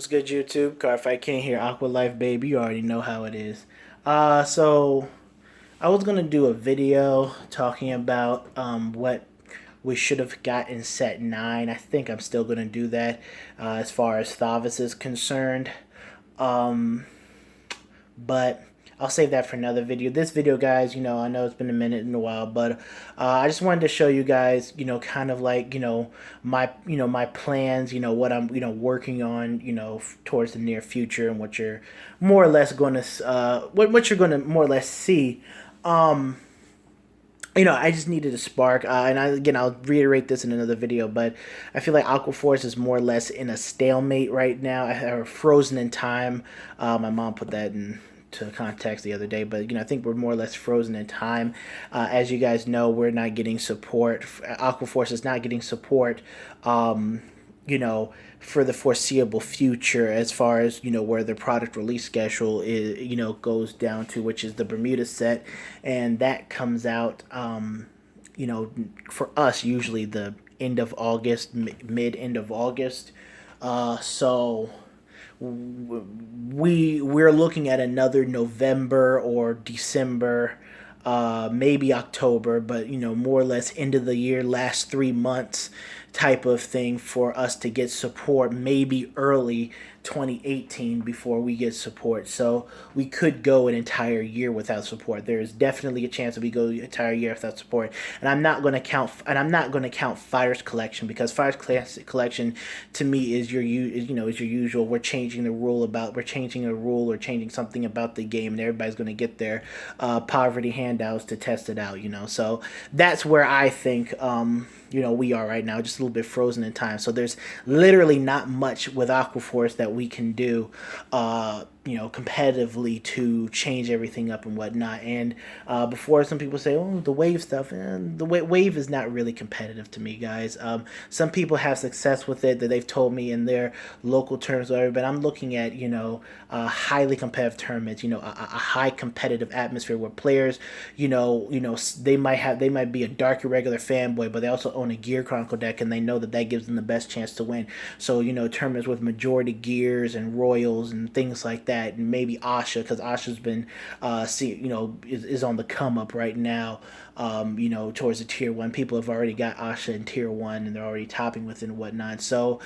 What's good, YouTube? Cardfight King here, AQUA Life Baby. You already know how it is. So I was gonna do a video talking about what we should have got in set 9. I think I'm still gonna do that as far as Thavis is concerned. Um, but I'll save that for another video. This video, guys, I know it's been a minute and a while, but I just wanted to show you guys, kind of like, my plans, what I'm, working on, towards the near future and what you're more or less going to, what you're going to more or less see. Um, I just needed a spark, again, I'll reiterate this in another video, but I feel like Aquaforce is more or less in a stalemate right now, or frozen in time. My mom put that in to context the other day, but I think we're more or less frozen in time. As you guys know, we're not getting support. Aquaforce is not getting support. You know, for the foreseeable future, as far as where the product release schedule is, goes down to, which is the Bermuda set, and that comes out, for us usually the end of August, mid end of August. So we're looking at another November or December, maybe October, but more or less end of the year, last 3 months type of thing for us to get support, maybe early 2018 before we get support. So we could go an entire year without support. There is definitely a chance that we go an entire year without support. And I'm not going to count Fire's collection, because Fire's collection to me is is your usual. We're changing a rule or changing something about the game, and everybody's going to get their poverty handouts to test it out. So that's where I think we are right now, just a little bit frozen in time. So there's literally not much with Aquaforce that we can do, competitively to change everything up and whatnot. And before some people say, oh, the wave stuff, the wave is not really competitive to me, guys. Some people have success with it that they've told me in their local terms, whatever, but I'm looking at, highly competitive tournaments, a high competitive atmosphere where players, they might be a dark irregular fanboy, but they also own a Gear Chronicle deck, and they know that gives them the best chance to win. So, tournaments with majority gears and royals and things like that, and maybe Asha, because Asha's been, is on the come up right now. Towards the tier 1, people have already got Asha in tier 1, and they're already topping with it and whatnot. So,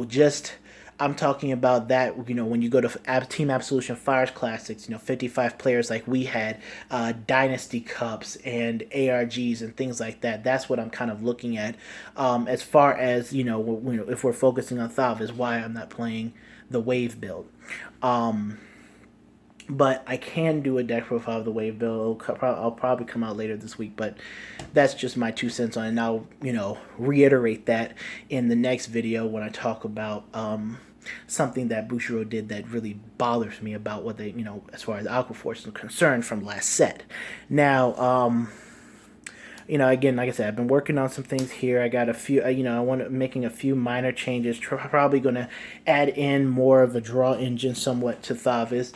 just I'm talking about that, when you go to Team Absolution Fires Classics, 55 players like we had, Dynasty Cups and ARGs and things like that. That's what I'm kind of looking at. As far as, if we're focusing on Thav, is why I'm not playing the Wave build. But I can do a deck profile of the Wave build. I'll probably come out later this week, but that's just my 2 cents on it. And I'll, reiterate that in the next video when I talk about something that Bushiro did that really bothers me about what they, as far as Aquaforce is concerned from last set. Now, again, like I said, I've been working on some things here. I got a few, making a few minor changes. Probably going to add in more of a draw engine somewhat to Thavis.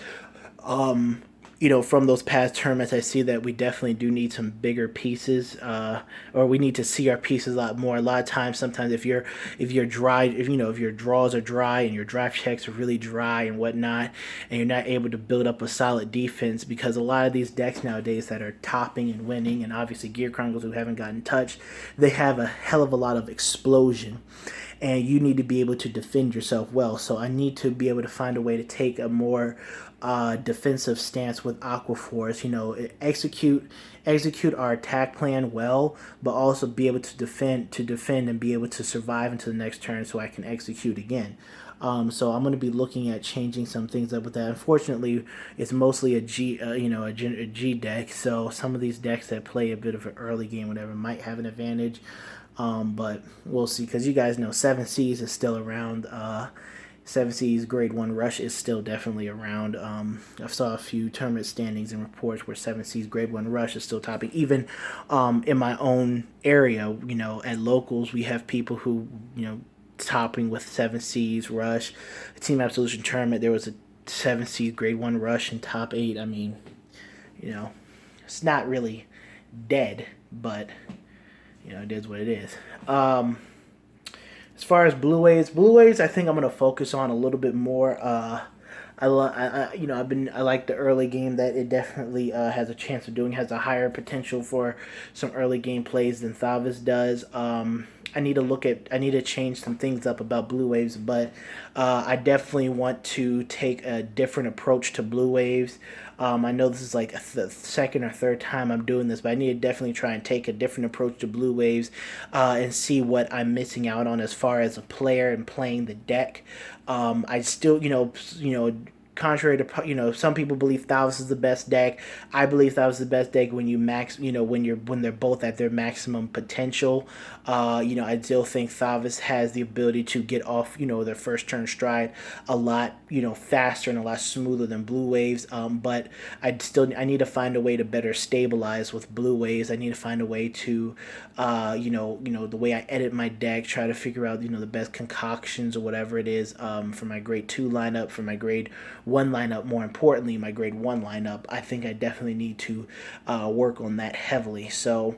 From those past tournaments, I see that we definitely do need some bigger pieces, or we need to see our pieces a lot more. A lot of times, sometimes if you're dry, if your draws are dry and your draft checks are really dry and whatnot, and you're not able to build up a solid defense, because a lot of these decks nowadays that are topping and winning, and obviously Gear Chronicles who haven't gotten touched, they have a hell of a lot of explosion. And you need to be able to defend yourself well. So I need to be able to find a way to take a more defensive stance with Aquaforce. Execute our attack plan well, but also be able to defend and be able to survive into the next turn, so I can execute again. So I'm going to be looking at changing some things up with that. Unfortunately, it's mostly a G deck. So some of these decks that play a bit of an early game, whatever, might have an advantage. But we'll see, because you guys know 7 Seas is still around. 7 Seas Grade 1 Rush is still definitely around. I saw a few tournament standings and reports where 7 Seas Grade 1 Rush is still topping. Even in my own area, at locals, we have people who, topping with 7 Seas Rush. Team Absolution Tournament, there was a 7 Seas Grade 1 Rush in top 8. I mean, it's not really dead, but it is what it is. As far as blue waves, I think I'm gonna focus on a little bit more. I like the early game that it definitely has a chance of doing, has a higher potential for some early game plays than Thavis does. I need to change some things up about blue waves, but I definitely want to take a different approach to blue waves. I know this is like the second or third time I'm doing this, but I need to definitely try and take a different approach to blue waves and see what I'm missing out on as far as a player and playing the deck. I still, contrary to some people believe Thalos is the best deck. I believe Thalos is the best deck when you max when they're both at their maximum potential. I still think Thalos has the ability to get off their first turn stride a lot faster and a lot smoother than Blue Waves. But I need to find a way to better stabilize with Blue Waves. I need to find a way to the way I edit my deck, try to figure out the best concoctions or whatever it is for my grade 2 lineup, for my grade 1 lineup, more importantly my grade 1 lineup. I think I definitely need to work on that heavily. So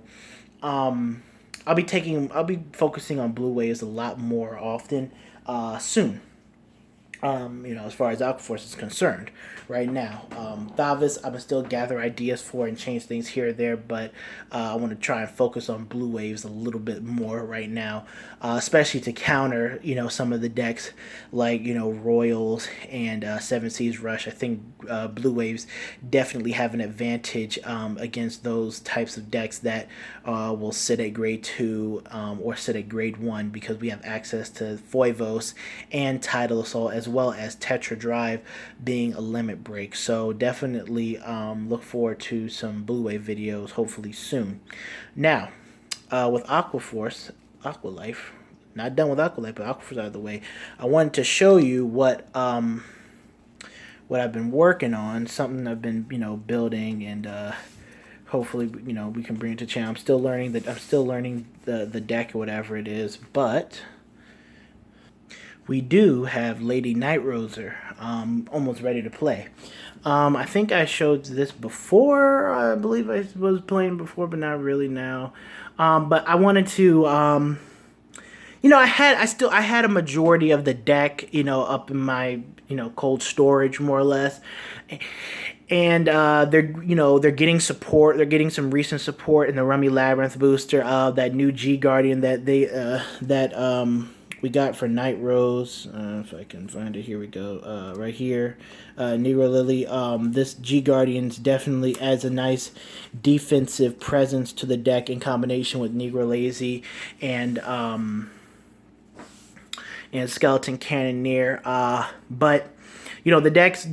I'll be focusing on Blue Waves a lot more often soon. As far as Aquaforce is concerned, right now. Thavis, I'm gonna still gather ideas for and change things here or there, but I want to try and focus on Blue Waves a little bit more right now, especially to counter, some of the decks like, Royals and Seven Seas Rush. I think Blue Waves definitely have an advantage against those types of decks that will sit at grade 2 or sit at grade 1 because we have access to Foivos and Tidal Assault as well as Tetra Drive being a limit break. So definitely look forward to some Blue Wave videos hopefully soon. Now, with Aqua Life, not done with Aqua Life, but Aquaforce out of the way, I wanted to show you what I've been working on, something I've been building, and hopefully we can bring it to channel. I'm still learning the deck or whatever it is, but we do have Lady Night Roser almost ready to play. I think I showed this before. I believe I was playing before, but not really now. But I wanted to, I had a majority of the deck, up in my, cold storage more or less. And they're getting support. They're getting some recent support in the Rummy Labyrinth booster of that new G Guardian that we got for Night Rose. If I can find it, here we go. Right here, Negro Lily. This G Guardians definitely adds a nice defensive presence to the deck in combination with Negro Lazy and Skeleton Cannoneer. But the decks,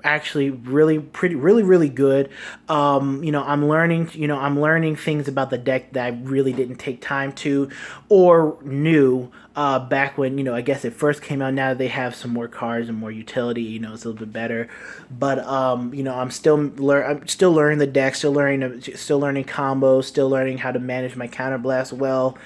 actually really good. I'm learning things about the deck that I really didn't take time to or knew back when, I guess it first came out. Now that they have some more cards and more utility, it's a little bit better. But I'm still learning the deck, still learning combos, still learning how to manage my counterblast well,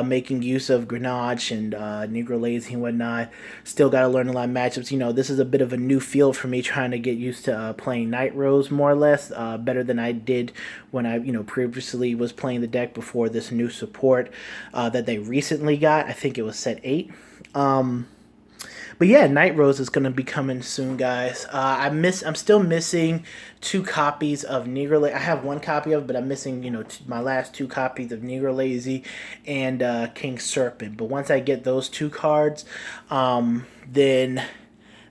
making use of Grenache and Negro Lazy and whatnot. Still got to learn a lot of matchups. This is a bit of a new field for me, trying to get used to playing Night Rose more or less better than I did when I previously was playing the deck before this new support that they recently got. I think it was set 8. But yeah, Night Rose is going to be coming soon, guys. I'm still missing 2 copies of Negro Lazy. I have 1 copy of it, but I'm missing, my last 2 copies of Negro Lazy and King Serpent. But once I get those 2 cards, then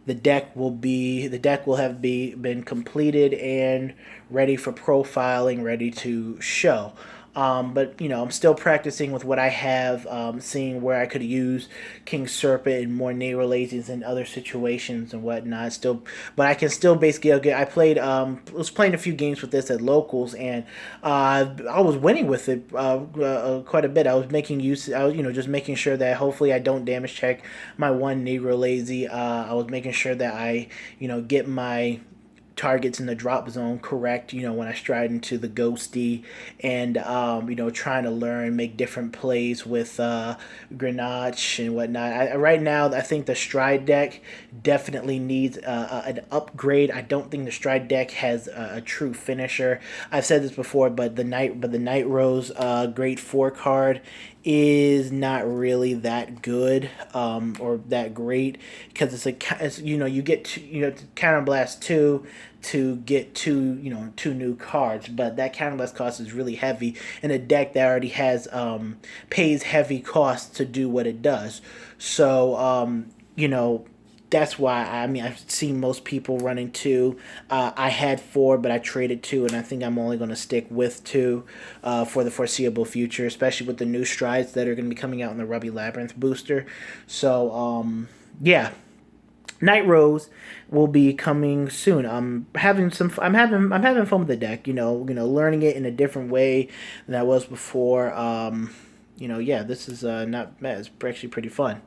the deck will have been completed and ready for profiling, ready to show. But I'm still practicing with what I have, seeing where I could use King Serpent and more Negro Lazies in other situations and whatnot. But I can still basically was playing a few games with this at locals, and I was winning with it quite a bit. I was just making sure that hopefully I don't damage check my 1 Negro Lazy. I was making sure that I get my targets in the drop zone correct, when I stride into the ghosty, and trying to learn, make different plays with Grenache and whatnot. Right now I think the stride deck definitely needs an upgrade. I don't think the stride deck has a true finisher. I've said this before, but the Night Rose grade 4 card is not really that good or that great, because it's you get to counterblast 2 to get two new cards, but that counterblast cost is really heavy in a deck that already has pays heavy costs to do what it does. So that's why I've seen most people running 2. I had 4, but I traded 2, and I think I'm only going to stick with 2 for the foreseeable future, especially with the new strides that are going to be coming out in the Rubby Labyrinth booster. So yeah. Night Rose will be coming soon. I'm having fun with the deck. Learning it in a different way than I was before. Yeah, this is not bad. It's actually pretty fun.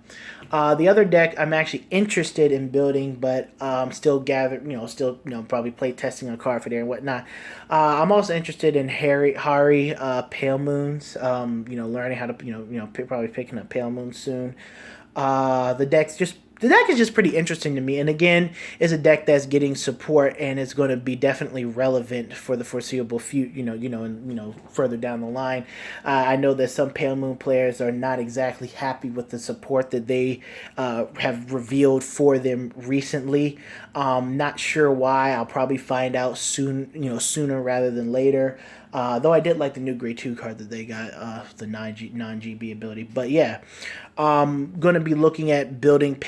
The other deck I'm actually interested in building, but still probably play testing on Cardfight and whatnot. I'm also interested in Hari Pale Moons. Learning how to probably picking up Pale Moons soon. The deck is just pretty interesting to me, and again, it's a deck that's getting support and is going to be definitely relevant for the foreseeable future. Further down the line, I know that some Pale Moon players are not exactly happy with the support that they have revealed for them recently. Not sure why. I'll probably find out sooner rather than later. Though I did like the new Grade 2 card that they got, the non-GB ability. But yeah, going to be looking at building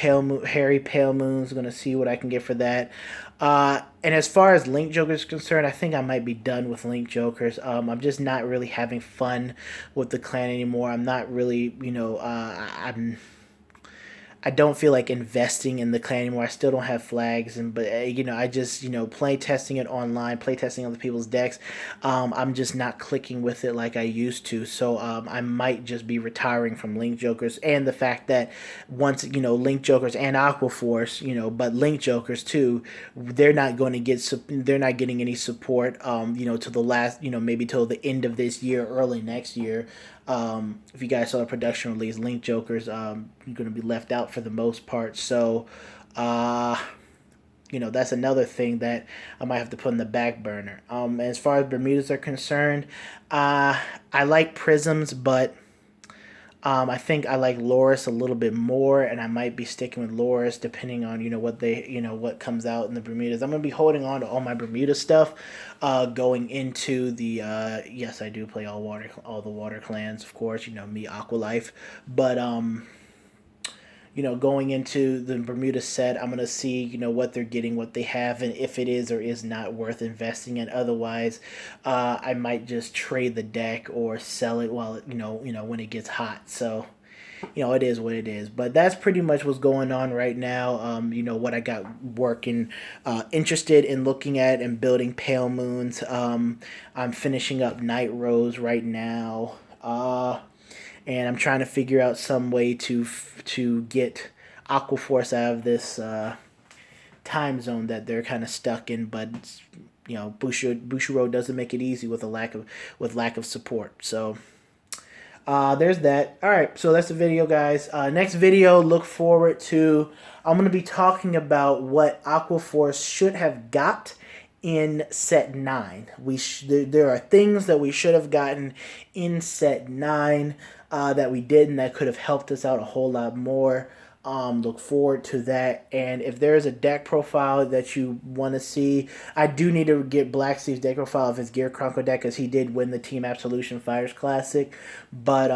Harry Pale Moons. Going to see what I can get for that. And as far as Link Joker is concerned, I think I might be done with Link Jokers. I'm just not really having fun with the clan anymore. I'm not really, I don't feel like investing in the clan anymore. I still don't have flags, but I just play testing it online, play testing other people's decks. I'm just not clicking with it like I used to. So I might just be retiring from Link Jokers, and the fact that once Link Jokers and Aqua Force, but Link Jokers too, they're not getting any support. To the last, maybe till the end of this year, early next year. If you guys saw the production release, Link Joker's going to be left out for the most part. So, that's another thing that I might have to put in the back burner. As far as Bermudas are concerned, I like Prisms, but I think I like Loris a little bit more, and I might be sticking with Loris depending on what comes out in the Bermudas. I'm gonna be holding on to all my Bermuda stuff, going into the yes, I do play all the water clans, of course. Me, Aqua Life, but going into the Bermuda set, I'm going to see, what they're getting, what they have, and if it is or is not worth investing in. Otherwise, I might just trade the deck or sell it while, when it gets hot. So, it is what it is. But that's pretty much what's going on right now. What I got working, interested in looking at and building Pale Moons. I'm finishing up Night Rose right now. And I'm trying to figure out some way to get Aqua Force out of this time zone that they're kind of stuck in. But Bushiroad doesn't make it easy with lack of support. So there's that. All right, so that's the video, guys. Next video, look forward to. I'm going to be talking about what Aqua Force should have got in set 9. There are things that we should have gotten in set 9 that we didn't, that could have helped us out a whole lot more. Look forward to that. And if there's a deck profile that you want to see, I do need to get Black Steve's deck profile of his Gear Chronicle deck, because he did win the Team Absolution Fires Classic. But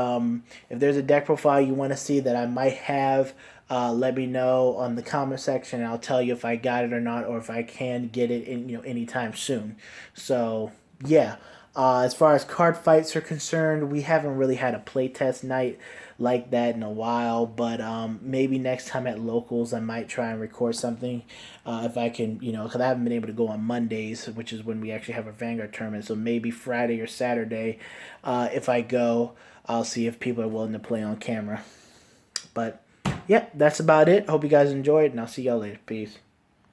if there's a deck profile you want to see that I might have, let me know on the comment section, and I'll tell you if I got it or not, or if I can get it in anytime soon. So yeah. As far as card fights are concerned, we haven't really had a playtest night like that in a while, but maybe next time at locals I might try and record something if I can, because I haven't been able to go on Mondays, which is when we actually have our Vanguard tournament. So maybe Friday or Saturday, if I go, I'll see if people are willing to play on camera. But yeah, that's about it. Hope you guys enjoyed, and I'll see y'all later. Peace.